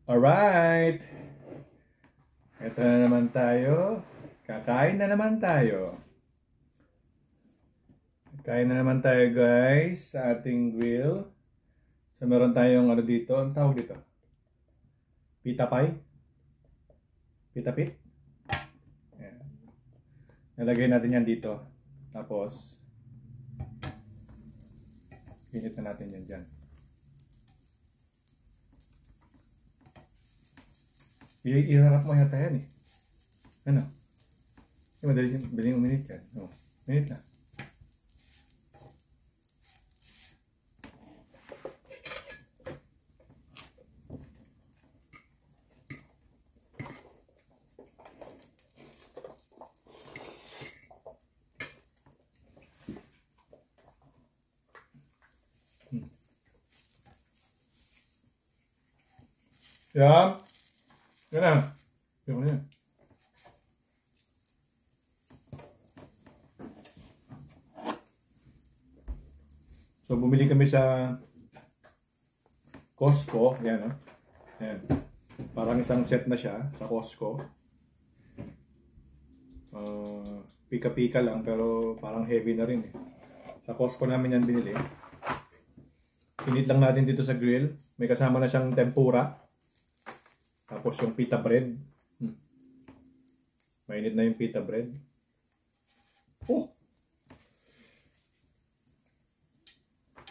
Alright, ito na naman tayo. Kakain na naman tayo. Kain na naman tayo guys sa ating grill. So meron tayong ano dito, ang tawag dito? Pita pie? Pita pit? Ayan. Nalagay natin yan dito. Tapos pinit na natin yan dyan. Iharap mo yata yan eh. Ano? Madaling uminit yan. Oh, minit na. Yan. Yan na. Yan na. So, bumili kami sa Costco. Yan, oh. Yan. Parang isang set na siya sa Costco. Pika-pika lang pero parang heavy na rin eh. Sa Costco namin yan binili. Init lang natin dito sa grill. May kasama na siyang tempura. Tapos yung pita bread. Mainit na yung pita bread. Oh!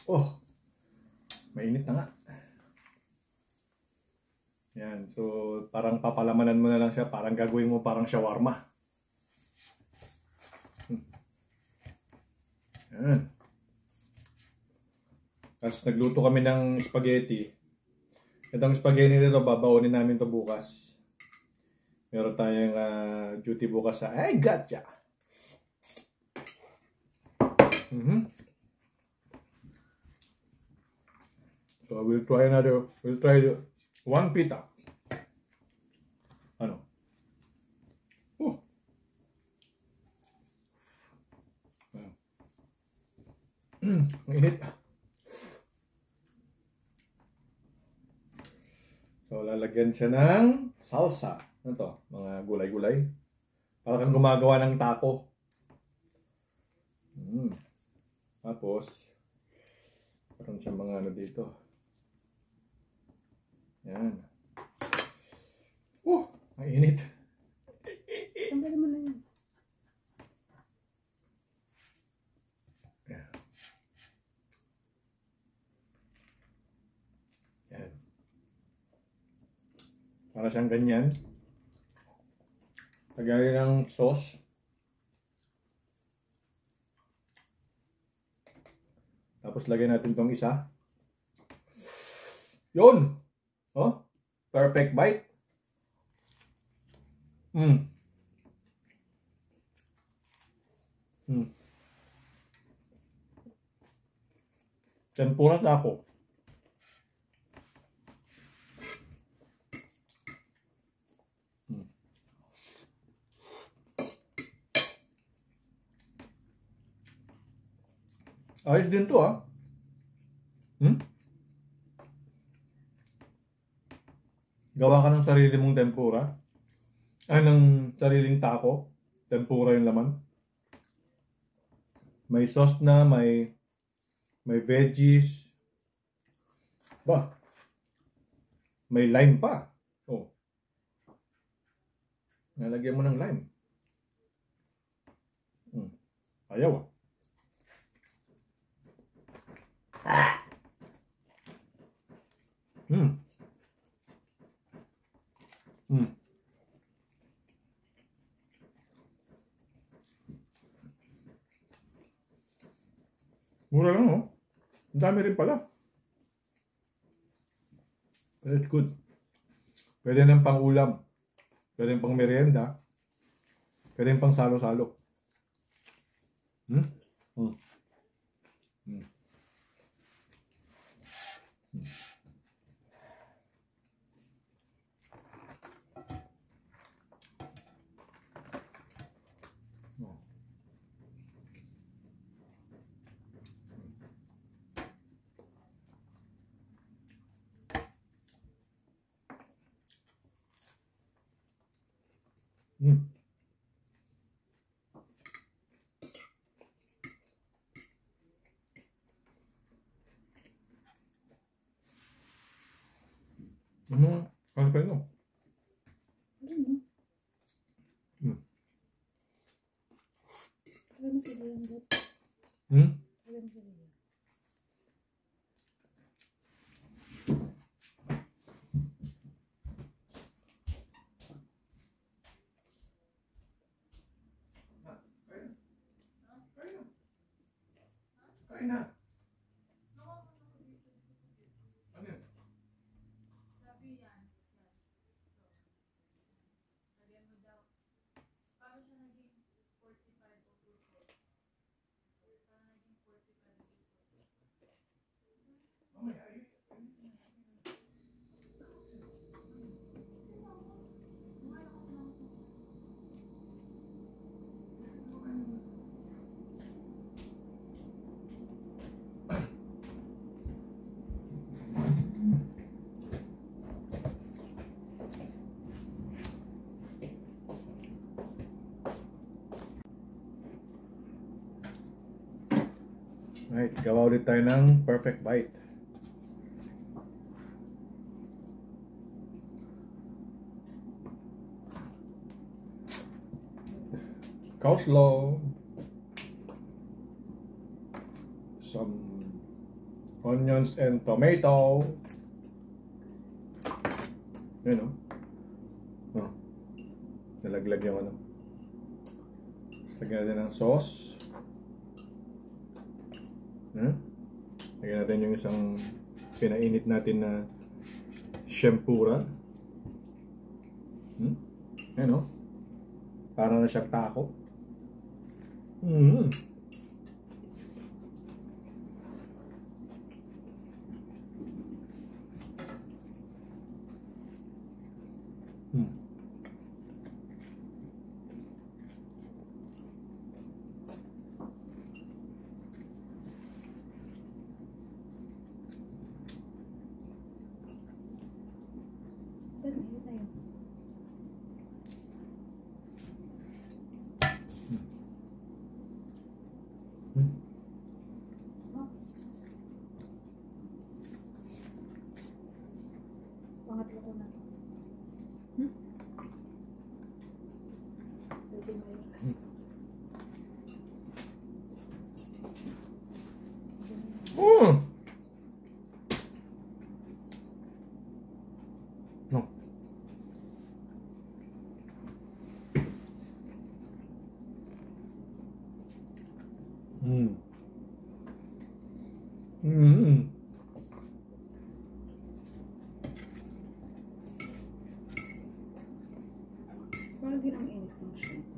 Oh! Mainit na nga. Yan. So, parang papalamanan mo na lang siya. Parang gagawin mo parang shawarma. Yan. Tapos nagluto kami ng spaghetti. Itong spaghetti nito, babaunin namin to bukas. Meron tayong duty bukas sa I gotcha! So we'll try one pita. Ano? Oh! Ang init. So, lalagyan siya ng salsa. Ano to? Mga gulay-gulay. Para kang gumagawa ng taco. Tapos, meron siya mga ano dito. Yan. Ang init. Tanggalin mo na yan. Yan. Para siyang ganyan. Lagyan ng sauce. Tapos lagyan natin tong isa. Yun! Oh, perfect bite. Tempura taco. Ayos din to ah. Gawa ka ng sarili mong tempura. Ay, ng sariling taco. Tempura yung laman. May sauce na, may veggies. Ba? May lime pa. Oh. Nalagyan mo ng lime. Ayaw ah. Mura lang oh. Ang dami rin pala. But it's good. Pwede ng pang ulam. Pwede ng pang merienda. Pwede ng pang salo-salo. Mm. Ano? Ano pa yun? Ano? Hmm. Alam mo sila yung dot. Hmm? Alam mo sila yun. Kain na. Ano yun? Mamaya, Right, gawa ulit tayo ng perfect bite. Coleslaw. Some onions and tomato. Yun, no? Oh. Nalaglag yung ano. Lagyan natin ng sauce. Lagyan natin yung isang pinainit natin na shempura. Ayan, no? Parang na siyang taco. Dad, mahirap tayo. Sarap. Pangatlo ko na to. Pwede mayroas. No. Parang din ang init ng shrimp.